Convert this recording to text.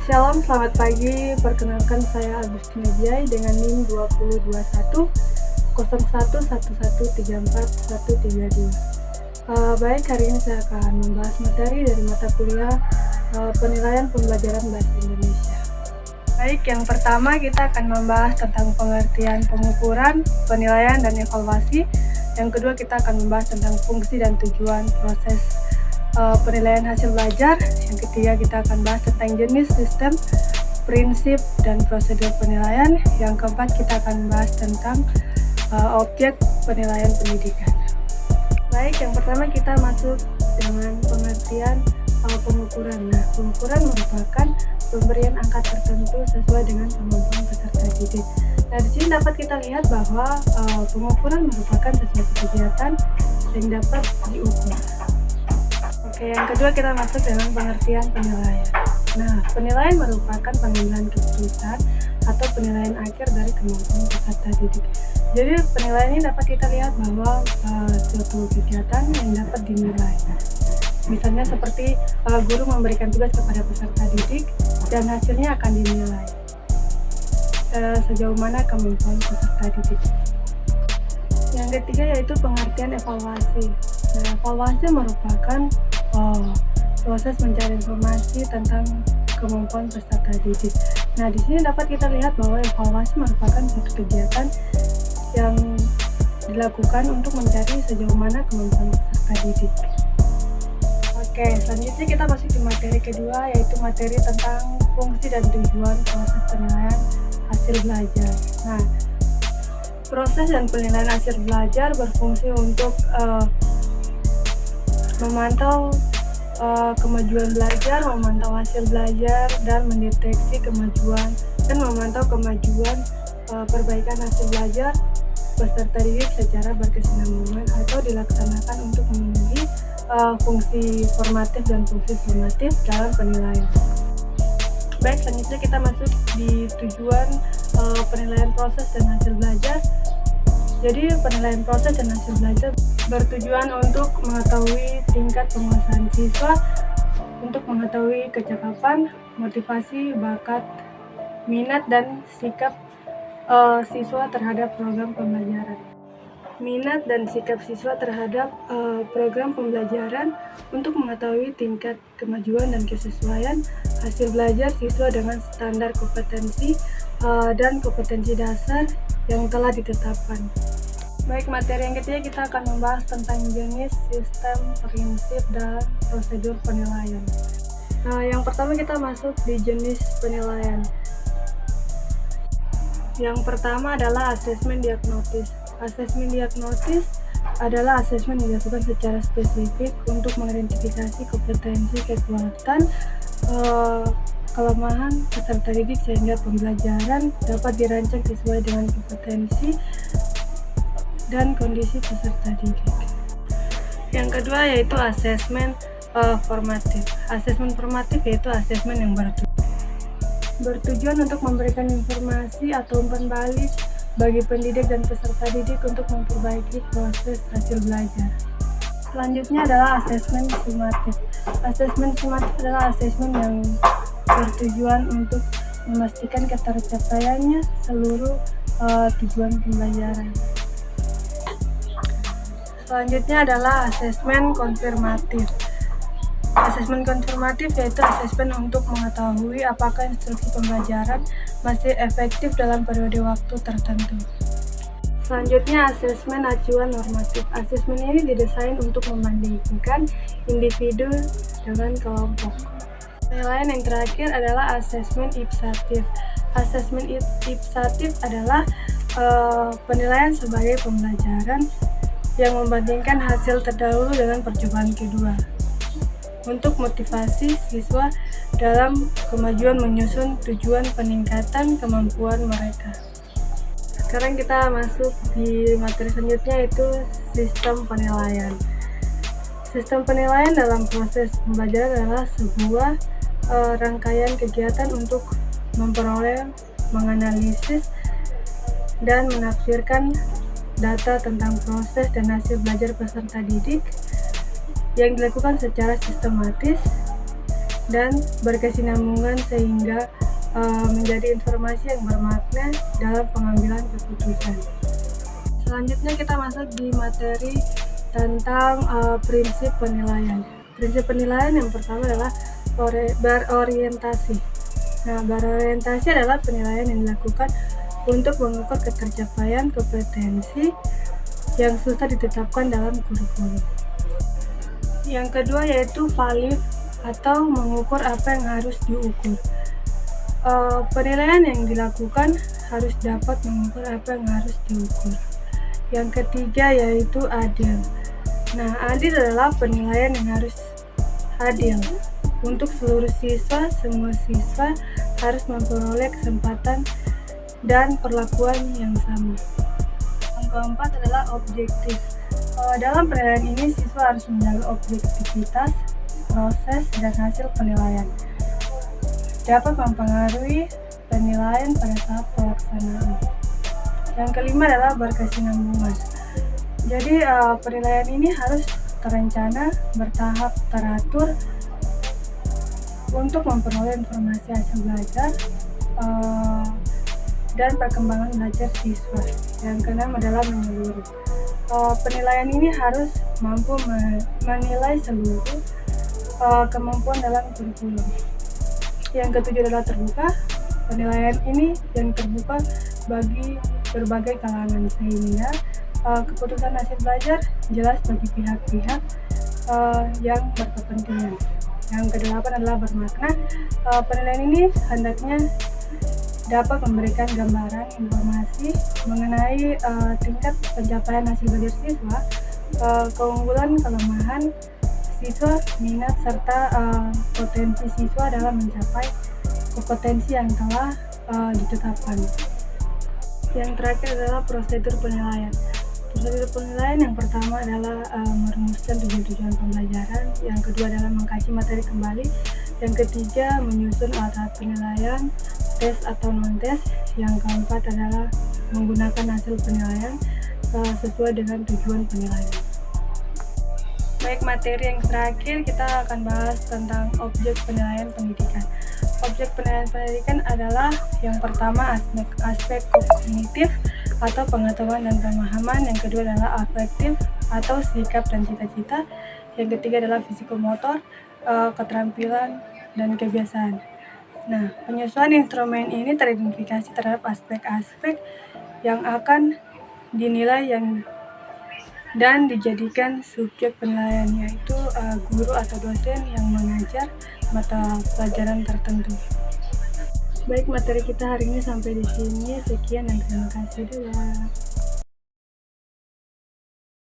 Shalom, selamat pagi. Perkenalkan saya Agustina Jai dengan NIM 2021 0111341132. Baik, hari ini saya akan membahas materi dari mata kuliah penilaian pembelajaran bahasa Indonesia. Baik, yang pertama kita akan membahas tentang pengertian pengukuran, penilaian, dan evaluasi. Yang kedua kita akan membahas tentang fungsi dan tujuan proses penilaian hasil belajar. Yang ketiga kita akan bahas tentang jenis, sistem, prinsip, dan prosedur penilaian. Yang keempat kita akan membahas tentang objek penilaian pendidikan. Baik, yang pertama kita masuk dengan pengertian pengukuran. Nah, pengukuran merupakan pemberian angka tertentu sesuai dengan kemampuan peserta didik. Nah, di sini dapat kita lihat bahwa pengukuran merupakan sesuatu kegiatan yang dapat diukur. Oke, yang kedua kita masuk dengan pengertian penilaian. Nah, penilaian merupakan pengambilan keputusan atau penilaian akhir dari kemampuan peserta didik. Jadi penilaian ini dapat kita lihat bahwa suatu kegiatan yang dapat dinilai. Misalnya seperti guru memberikan tugas kepada peserta didik dan hasilnya akan dinilai sejauh mana kemampuan peserta didik. Yang ketiga yaitu pengertian evaluasi. Nah, evaluasi merupakan proses mencari informasi tentang kemampuan peserta didik. Nah, di sini dapat kita lihat bahwa evaluasi merupakan suatu kegiatan yang dilakukan untuk mencari sejauh mana kemampuan peserta didik. Oke, selanjutnya kita masuk di materi kedua, yaitu materi tentang fungsi dan tujuan proses penilaian hasil belajar. Nah, proses dan penilaian hasil belajar berfungsi untuk memantau kemajuan belajar, memantau hasil belajar, dan mendeteksi kemajuan dan memantau kemajuan perbaikan hasil belajar peserta didik secara berkesinambungan atau dilaksanakan untuk memenuhi fungsi formatif dan fungsi formatif dalam penilaian. Baik, selanjutnya kita masuk di tujuan penilaian proses dan hasil belajar. Jadi penilaian proses dan hasil belajar bertujuan untuk mengetahui tingkat penguasaan siswa, untuk mengetahui kecakapan, motivasi, bakat, minat, dan sikap siswa terhadap program pembelajaran. Minat dan sikap siswa terhadap program pembelajaran untuk mengetahui tingkat kemajuan dan kesesuaian hasil belajar siswa dengan standar kompetensi dan kompetensi dasar yang telah ditetapkan. Baik, materi yang ketiga kita akan membahas tentang jenis, sistem, prinsip, dan prosedur penilaian. Nah, yang pertama kita masuk di jenis penilaian. Yang pertama adalah asesmen diagnosis. Asesmen diagnosis adalah asesmen yang dilakukan secara spesifik untuk mengidentifikasi kompetensi, kekuatan, kelemahan peserta didik sehingga pembelajaran dapat dirancang sesuai dengan kompetensi dan kondisi peserta didik. Yang kedua yaitu asesmen formatif. Asesmen formatif yaitu asesmen yang bertujuan untuk memberikan informasi atau umpan balik bagi pendidik dan peserta didik untuk memperbaiki proses hasil belajar. Selanjutnya adalah asesmen sumatif. Asesmen sumatif adalah asesmen yang bertujuan untuk memastikan ketercapaiannya seluruh tujuan pembelajaran. Selanjutnya adalah asesmen konfirmatif. Asesmen konfirmatif yaitu asesmen untuk mengetahui apakah instruksi pembelajaran masih efektif dalam periode waktu tertentu. Selanjutnya asesmen acuan normatif. Asesmen ini didesain untuk membandingkan individu dengan kelompok. Penilaian yang terakhir adalah asesmen ipsatif. Asesmen ipsatif adalah penilaian sebagai pembelajaran yang membandingkan hasil terdahulu dengan percobaan kedua untuk motivasi siswa dalam kemajuan menyusun tujuan peningkatan kemampuan mereka. Sekarang kita masuk di materi selanjutnya yaitu sistem penilaian. Sistem penilaian dalam proses pembelajaran adalah sebuah rangkaian kegiatan untuk memperoleh, menganalisis, dan menafsirkan data tentang proses dan hasil belajar peserta didik yang dilakukan secara sistematis dan berkesinambungan sehingga menjadi informasi yang bermakna dalam pengambilan keputusan. Selanjutnya kita masuk di materi tentang prinsip penilaian. Prinsip penilaian yang pertama adalah berorientasi. Nah, berorientasi adalah penilaian yang dilakukan untuk mengukur ketercapaian kompetensi yang susah ditetapkan dalam kurikulum. Yang kedua yaitu valid atau mengukur apa yang harus diukur. Penilaian yang dilakukan harus dapat mengukur apa yang harus diukur. Yang ketiga yaitu adil. Nah, adil adalah penilaian yang harus adil untuk seluruh siswa. Semua siswa harus memperoleh kesempatan dan perlakuan yang sama. Yang keempat adalah objektif. Dalam penilaian ini siswa harus menjaga objektivitas proses dan hasil penilaian dapat mempengaruhi penilaian pada saat pelaksanaan. Yang kelima adalah berkesinambungan. Jadi penilaian ini harus terencana, bertahap, teratur untuk memperoleh informasi hasil belajar dan perkembangan belajar siswa. Yang keenam adalah menyeluruh. Penilaian ini harus mampu menilai seluruh kemampuan dalam kurikulum. Yang ketujuh adalah terbuka. Penilaian ini yang terbuka bagi berbagai kalangan sehingga keputusan hasil belajar jelas bagi pihak-pihak yang berkepentingan. Yang kedelapan adalah bermakna. Penilaian ini hendaknya dapat memberikan gambaran informasi mengenai tingkat pencapaian hasil belajar siswa, keunggulan, kelemahan siswa, minat, serta potensi siswa dalam mencapai kompetensi yang telah ditetapkan. Yang terakhir adalah prosedur penilaian. Prosedur penilaian yang pertama adalah merumuskan tujuan pembelajaran, yang kedua adalah mengkaji materi kembali, yang ketiga menyusun alat penilaian, tes atau non-tes, yang keempat adalah menggunakan hasil penilaian sesuai dengan tujuan penilaian. Baik, materi yang terakhir kita akan bahas tentang objek penilaian pendidikan. Objek penilaian pendidikan adalah yang pertama aspek kognitif atau pengetahuan dan pemahaman, yang kedua adalah afektif atau sikap dan cita-cita, yang ketiga adalah fisikomotor, keterampilan dan kebiasaan. Nah, penyusunan instrumen ini teridentifikasi terhadap aspek-aspek yang akan dinilai dan dijadikan subjek penilaian, yaitu guru atau dosen yang mengajar mata pelajaran tertentu. Baik, materi kita hari ini sampai di sini. Sekian dan terima kasih.